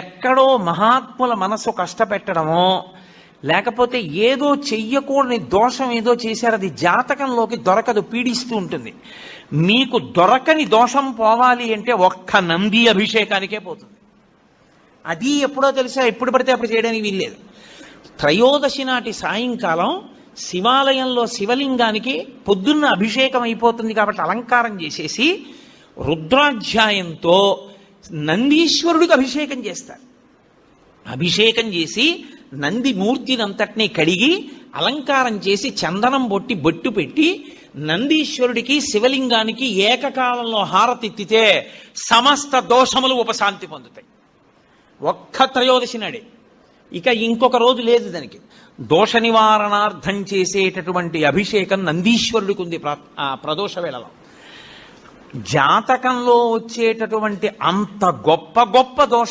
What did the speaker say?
ఎక్కడో మహాత్ముల మనసు కష్టపెట్టడమో, లేకపోతే ఏదో చెయ్యకూడని దోషం ఏదో చేశారు, అది జాతకంలోకి దొరకదు, పీడిస్తూ ఉంటుంది. మీకు దొరకని దోషం పోవాలి అంటే ఒక్క నంది అభిషేకానికే పోతుంది. అది ఎప్పుడో తెలుసా, ఎప్పుడు పడితే అప్పుడు చేయడానికి వీల్లేదు. త్రయోదశి నాటి సాయంకాలం శివాలయంలో శివలింగానికి పొద్దున్న అభిషేకం అయిపోతుంది కాబట్టి అలంకారం చేసేసి రుద్రాధ్యాయంతో నందీశ్వరుడికి అభిషేకం చేస్తారు. అభిషేకం చేసి నంది మూర్తినంతటినీ కడిగి అలంకారం చేసి చందనం బొట్టు పెట్టి నందీశ్వరుడికి శివలింగానికి ఏకకాలంలో హారతిత్తితే సమస్త దోషములు ఉపశాంతి పొందుతాయి. ఒక్క త్రయోదశి నాడే, ఇక ఇంకొక రోజు లేదు దానికి. దోష నివారణార్థం చేసేటటువంటి అభిషేకం నందీశ్వరుడికి ఉంది ప్రదోష వేళలో. జాతకంలో వచ్చేటటువంటి అంత గొప్ప గొప్ప దోష